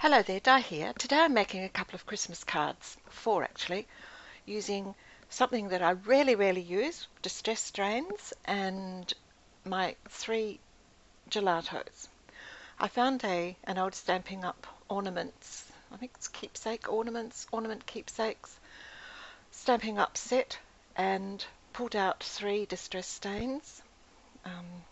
Hello there, Di here. Today I'm making a couple of Christmas cards, 4 actually, using something that I rarely use, distress strains, and my 3 gelatos. I found an old Stampin' Up! Ornaments, I think it's keepsake ornaments, ornament keepsakes, Stampin' Up! Set, and pulled out 3 distress stains.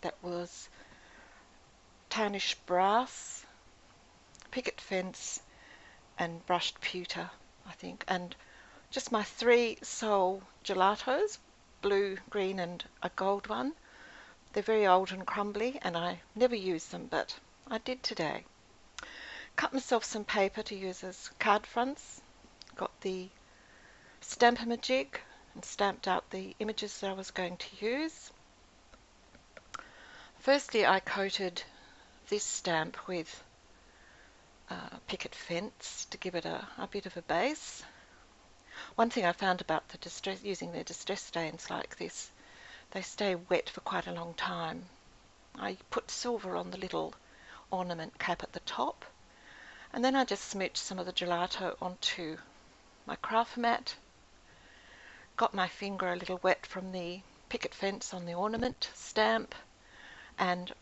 That was tarnished brass, picket fence, and brushed pewter, I think, and just my 3 sole gelatos, blue, green, and a gold one. They're very old and crumbly, and I never use them, but I did today. Cut myself some paper to use as card fronts. Got the Stamp-A-Majig and stamped out the images that I was going to use. Firstly, I coated this stamp with picket fence to give it a bit of a base. One thing I found about using their distress stains like this, they stay wet for quite a long time. I put silver on the little ornament cap at the top, and then I just smooched some of the gelato onto my craft mat, got my finger a little wet from the picket fence on the ornament stamp, and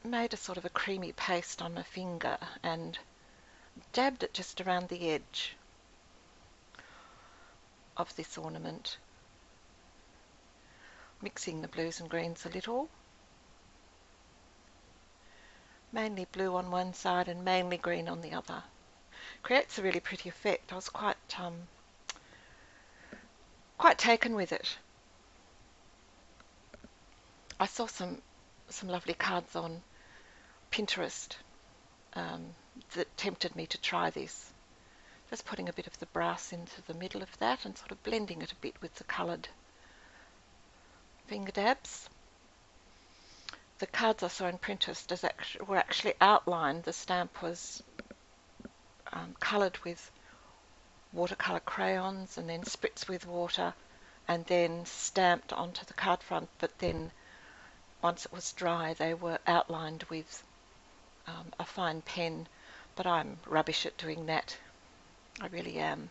made a sort of a creamy paste on my finger and dabbed it just around the edge of this ornament, mixing the blues and greens a little. Mainly blue on one side and mainly green on the other. Creates a really pretty effect. I was quite taken with it. I saw some lovely cards on Pinterest that tempted me to try this. Just putting a bit of the brass into the middle of that and sort of blending it a bit with the coloured finger dabs. The cards I saw in Pinterest were actually outlined. The stamp was coloured with watercolour crayons and then spritzed with water and then stamped onto the card front, but then once it was dry they were outlined with a fine pen, but I'm rubbish at doing that. I really am.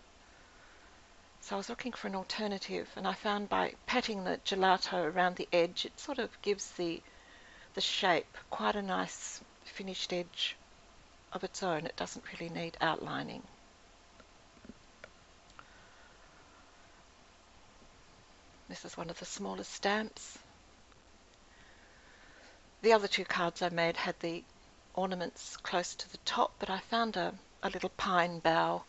So I was looking for an alternative, and I found by patting the gelato around the edge it sort of gives the shape quite a nice finished edge of its own. It doesn't really need outlining. This is one of the smaller stamps. The other 2 cards I made had the ornaments close to the top, but I found a little pine bough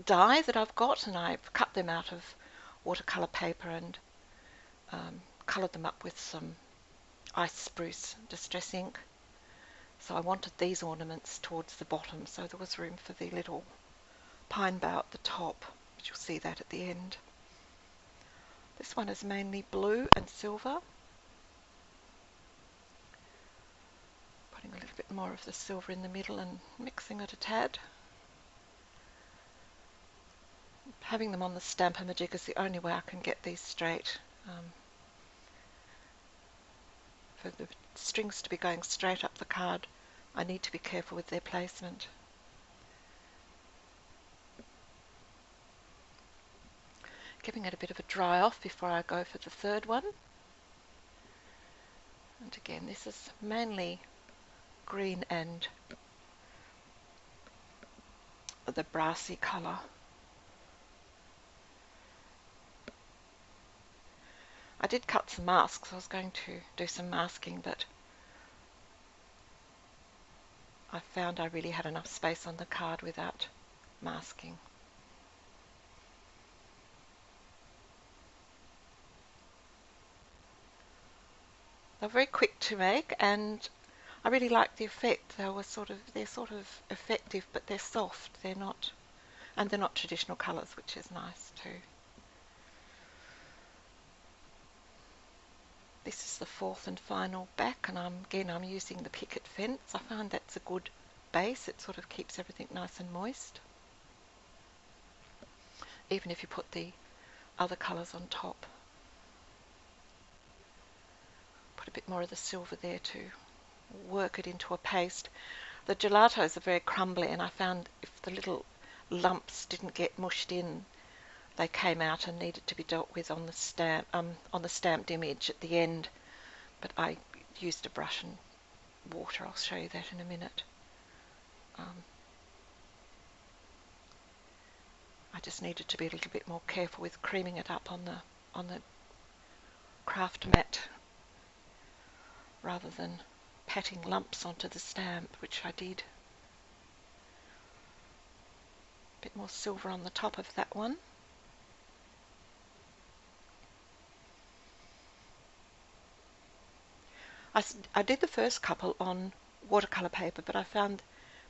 die that I've got, and I've cut them out of watercolour paper and coloured them up with some ice spruce distress ink. So I wanted these ornaments towards the bottom, so there was room for the little pine bough at the top, but you'll see that at the end. This one is mainly blue and silver. Putting a little bit more of the silver in the middle and mixing it a tad. Having them on the Stamp-A-Majig is the only way I can get these straight. For the strings to be going straight up the card, I need to be careful with their placement. Giving it a bit of a dry off before I go for the 3rd one. And again, this is mainly green and the brassy colour. I did cut some masks. I was going to do some masking, but I found I really had enough space on the card without masking. They're very quick to make, and I really like the effect. They're sort of effective, but they're soft. They're not traditional colours, which is nice too. This is the 4th and final back, and I'm using the picket fence. I find that's a good base. It sort of keeps everything nice and moist, even if you put the other colours on top. Put a bit more of the silver there to work it into a paste. The gelatos are very crumbly, and I found if the little lumps didn't get mushed in, they came out and needed to be dealt with on the stamped image at the end. But I used a brush and water. I'll show you that in a minute. I just needed to be a little bit more careful with creaming it up on the craft mat rather than patting lumps onto the stamp, which I did. A bit more silver on the top of that one. I did the first couple on watercolour paper, but I found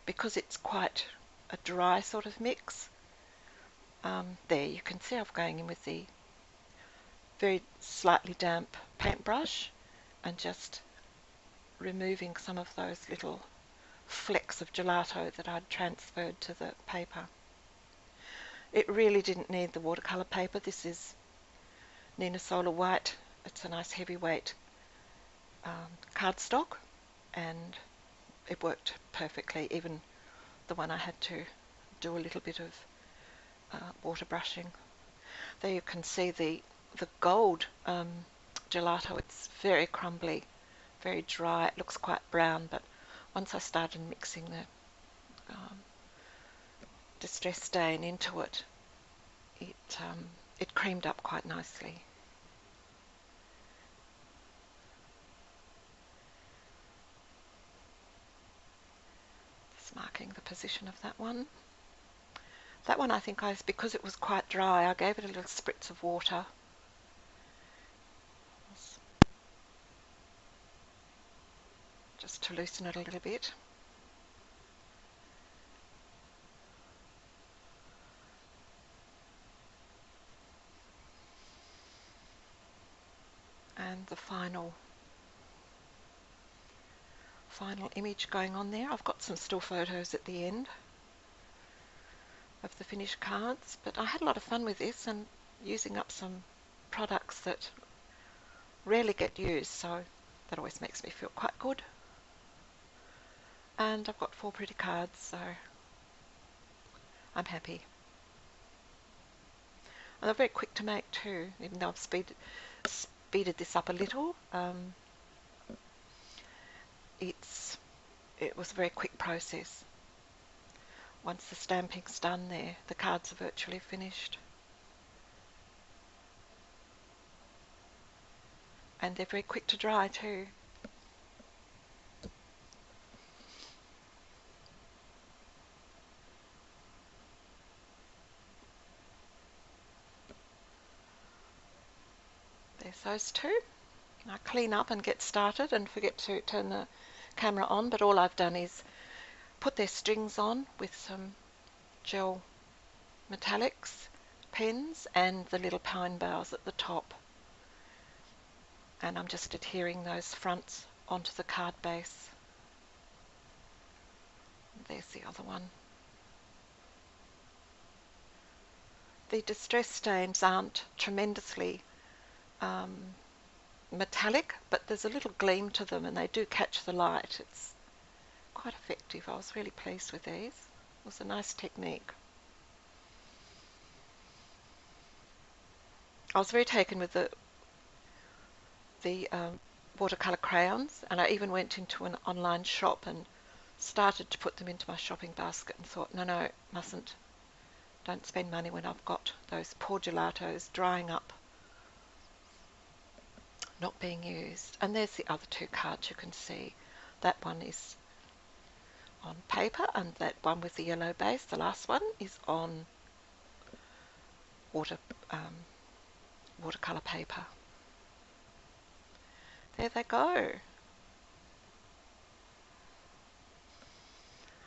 because it's quite a dry sort of mix, there you can see I'm going in with the very slightly damp paintbrush and just removing some of those little flecks of gelato that I'd transferred to the paper. It really didn't need the watercolour paper. This is Nina Solar White. It's a nice heavyweight cardstock, and it worked perfectly. Even the one I had to do a little bit of water brushing. There you can see the gold gelato. It's very crumbly, very dry. It looks quite brown, but once I started mixing the distress stain into it, it creamed up quite nicely. Just marking the position of that one. That one I think because it was quite dry, I gave it a little spritz of water. Just to loosen it a little bit. And the final image going on there. I've got some still photos at the end of the finished cards, but I had a lot of fun with this and using up some products that rarely get used, so that always makes me feel quite good. And I've got 4 pretty cards, so I'm happy. And they're very quick to make too, even though I've speeded this up a little. It was a very quick process. Once the stamping's done there, the cards are virtually finished. And they're very quick to dry too. There's those two. I clean up and get started and forget to turn the camera on, but all I've done is put their strings on with some gel metallics, pens, and the little pine boughs at the top. And I'm just adhering those fronts onto the card base. There's the other one. The distress stains aren't tremendously metallic, but there's a little gleam to them and they do catch the light. It's quite effective. I was really pleased with these. It was a nice technique. I was very taken with the watercolour crayons, and I even went into an online shop and started to put them into my shopping basket and thought, no, mustn't. Don't spend money when I've got those poor gelatos drying up, not being used. And there's the other 2 cards you can see. That one is on paper, and that one with the yellow base, the last one, is on watercolour paper. There they go.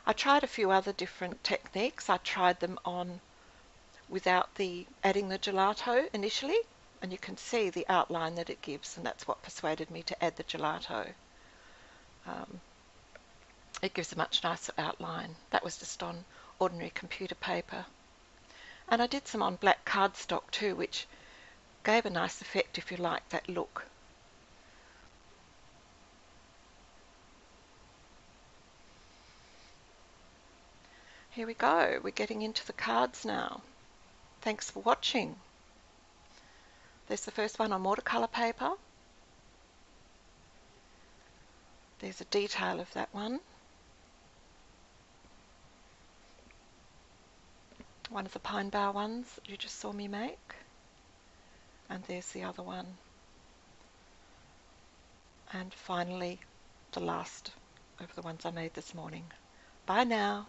I tried a few other different techniques. I tried them on without adding the gelato initially, and you can see the outline that it gives, and that's what persuaded me to add the gelato. It gives a much nicer outline. That was just on ordinary computer paper. And I did some on black cardstock too, which gave a nice effect if you like that look. here we go. We're getting into the cards now. Thanks for watching. There's the first one on watercolour paper. There's a detail of that one. One of the pine bough ones you just saw me make. And there's the other one. And finally, the last of the ones I made this morning. Bye now.